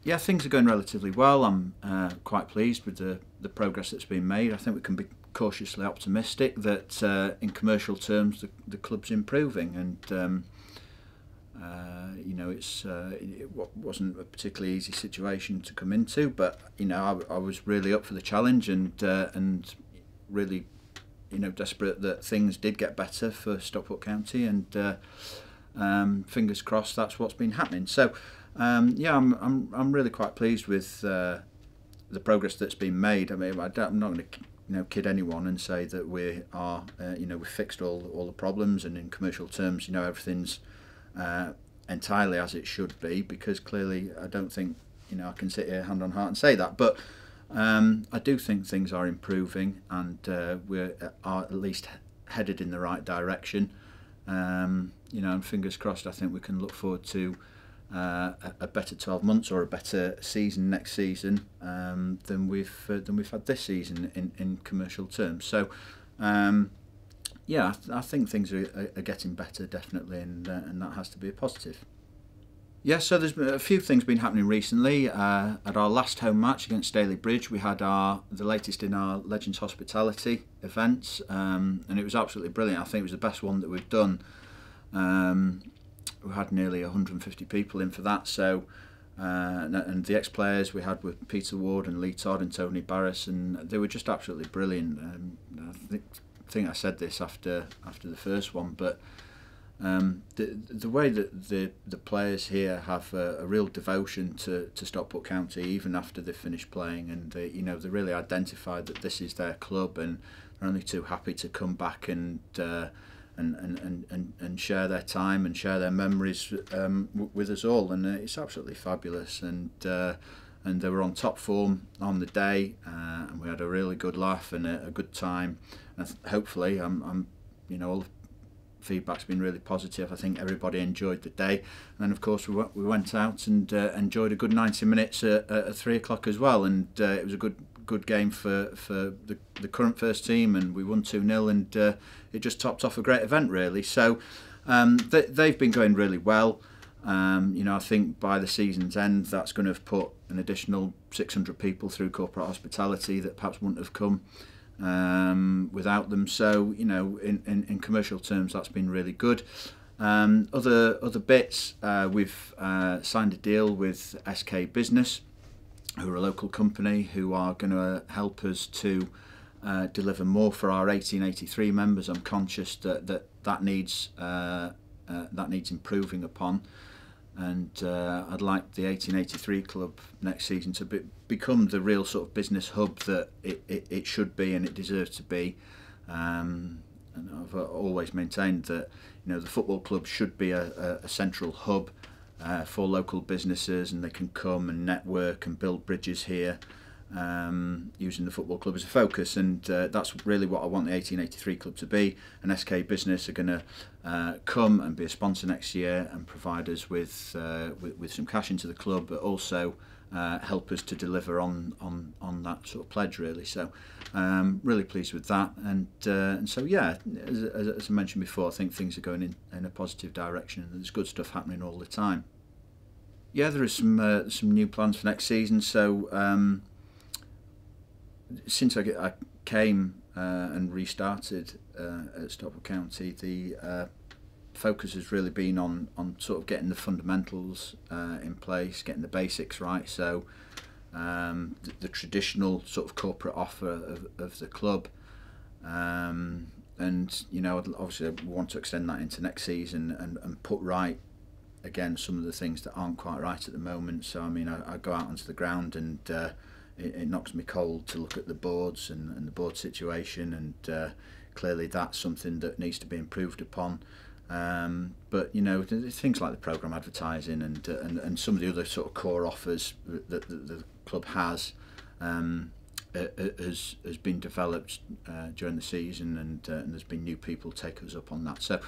Yeah, things are going relatively well. I'm quite pleased with the progress that's been made. I think we can be cautiously optimistic that in commercial terms the club's improving, and it wasn't a particularly easy situation to come into, but I was really up for the challenge, and really desperate that things did get better for Stockport County, and fingers crossed that's what's been happening. So yeah, I'm really quite pleased with the progress that's been made. I mean, I'm not going to kid anyone and say that we are we've fixed all the problems, and in commercial terms everything's entirely as it should be, because clearly I don't think I can sit here hand on heart and say that, but I do think things are improving, and we are at least headed in the right direction. And fingers crossed, I think we can look forward to a better 12 months or a better season next season than we've had this season in commercial terms. So yeah, I think things are getting better, definitely, and that has to be a positive. Yeah, so there's a few things been happening recently. At our last home match against Staley Bridge, we had the latest in our Legends Hospitality events, and it was absolutely brilliant. I think it was the best one that we've done. We had nearly 150 people in for that. So, and the ex-players we had were Peter Ward and Lee Todd and Tony Barris, and they were just absolutely brilliant. I think I said this after the first one, but the way that the players here have a real devotion to Stockport County, even after they've finished playing, and they really identified that this is their club, and they're only too happy to come back and share their time and share their memories with us all, and it's absolutely fabulous. And they were on top form on the day, and we had a really good laugh and a good time. And hopefully, all the feedback's been really positive. I think everybody enjoyed the day, and then of course we went out and enjoyed a good 90 minutes at 3 o'clock as well, and it was a good game for the current first team, and we won 2-0, and it just topped off a great event, really. So they've been going really well. I think by the season's end, that's going to have put an additional 600 people through corporate hospitality that perhaps wouldn't have come without them. So in commercial terms, that's been really good. Other bits, we've signed a deal with SK Business, who are a local company who are going to help us to deliver more for our 1883 members. I'm conscious that needs improving upon, and I'd like the 1883 club next season to become the real sort of business hub that it should be and it deserves to be. And I've always maintained that the football club should be a central hub for local businesses, and they can come and network and build bridges here, using the football club as a focus, and that's really what I want the 1883 club to be. And SK Business are going to come and be a sponsor next year and provide us with some cash into the club, but also help us to deliver on that sort of pledge, really. So really pleased with that, and so yeah, as I mentioned before, I think things are going in a positive direction, and there's good stuff happening all the time. Yeah, there is some new plans for next season. So since I came and restarted at Stockport County, the focus has really been on sort of getting the fundamentals in place, getting the basics right. So the traditional sort of corporate offer of the club, and obviously I want to extend that into next season and put right again some of the things that aren't quite right at the moment. So I mean, I go out onto the ground, and it knocks me cold to look at the boards and the board situation, and clearly that's something that needs to be improved upon. But things like the programme advertising and some of the other sort of core offers that the club has been developed during the season, and there's been new people take us up on that. So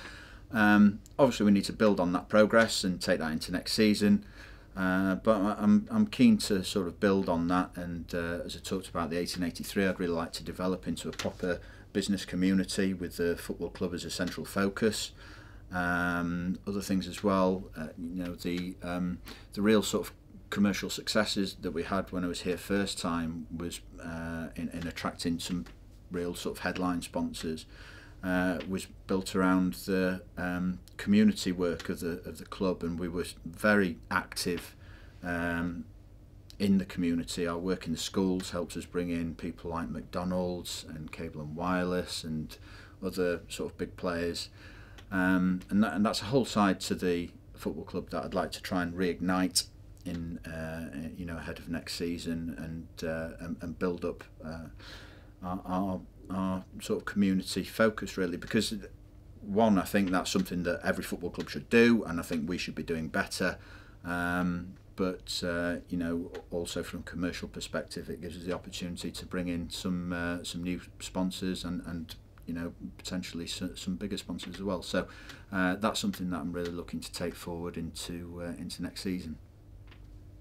obviously we need to build on that progress and take that into next season. But I'm keen to sort of build on that, and as I talked about the 1883, I'd really like to develop into a proper business community with the football club as a central focus. Other things as well, the real sort of commercial successes that we had when I was here first time was in attracting some real sort of headline sponsors. Was built around the community work of the club, and we were very active in the community. Our work in the schools helped us bring in people like McDonald's and Cable and Wireless and other sort of big players, and that's a whole side to the football club that I'd like to try and reignite in ahead of next season, and build up our sort of community focus, really, because one, I think that's something that every football club should do, and I think we should be doing better. But also from a commercial perspective, it gives us the opportunity to bring in some new sponsors and potentially some bigger sponsors as well. So that's something that I'm really looking to take forward into next season.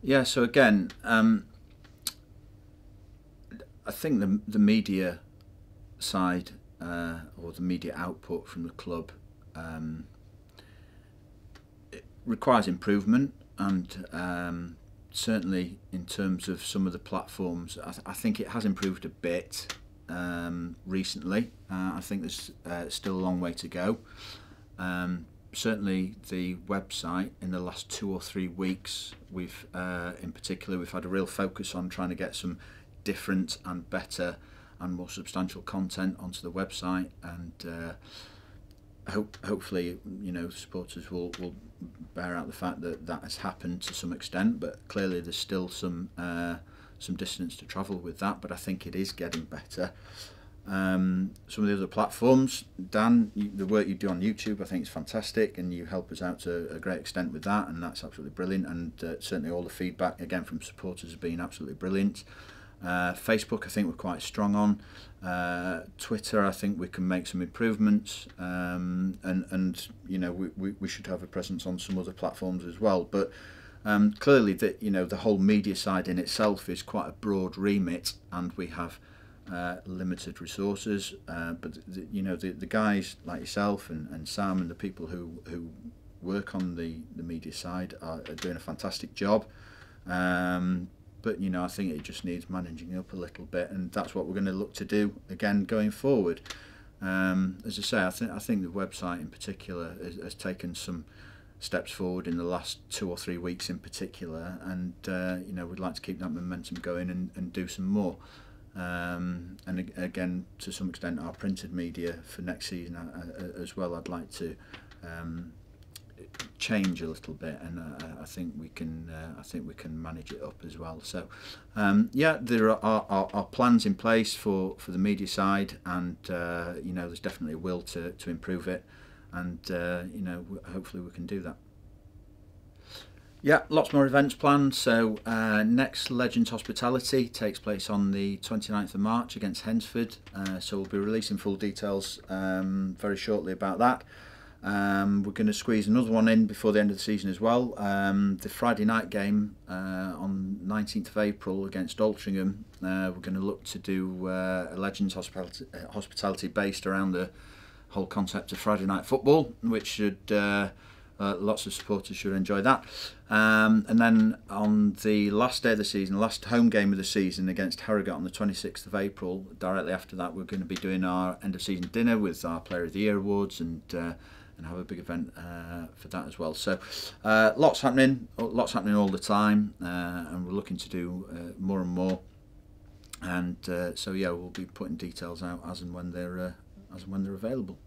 Yeah. So again, I think the media side or the media output from the club it requires improvement, and certainly in terms of some of the platforms, I think it has improved a bit recently. I think there's still a long way to go. Certainly the website, in the last 2 or 3 weeks, we've in particular we've had a real focus on trying to get some different and better and more substantial content onto the website, and hopefully supporters will bear out the fact that has happened to some extent, but clearly there's still some distance to travel with that, but I think it is getting better. Some of the other platforms, Dan, the work you do on YouTube I think is fantastic, and you help us out to a great extent with that, and that's absolutely brilliant, and certainly all the feedback again from supporters has been absolutely brilliant. Facebook I think we're quite strong on. Twitter I think we can make some improvements, and we should have a presence on some other platforms as well, but clearly the whole media side in itself is quite a broad remit, and we have limited resources, but the guys like yourself and Sam and the people who work on the media side are doing a fantastic job. But I think it just needs managing up a little bit, and that's what we're going to look to do again going forward. As I say, I think the website in particular has taken some steps forward in the last 2 or 3 weeks in particular, and we'd like to keep that momentum going and do some more. And again, to some extent, our printed media for next season as well, I'd like to change a little bit, and I think we can manage it up as well. So yeah, there are plans in place for the media side, and there's definitely a will to improve it, and hopefully we can do that. Yeah, lots more events planned. So next Legends Hospitality takes place on the 29th of March against Hensford, so we'll be releasing full details very shortly about that. We're going to squeeze another one in before the end of the season as well. The Friday night game on 19th of April against Altrincham, we're going to look to do a Legends Hospitality based around the whole concept of Friday night football, which should lots of supporters should enjoy that. And then on the last day of the season, last home game of the season against Harrogate on the 26th of April, directly after that we're going to be doing our end of season dinner with our Player of the Year awards, and have a big event for that as well. So lots happening all the time, and we're looking to do more and more. And so yeah, we'll be putting details out as and when they're available.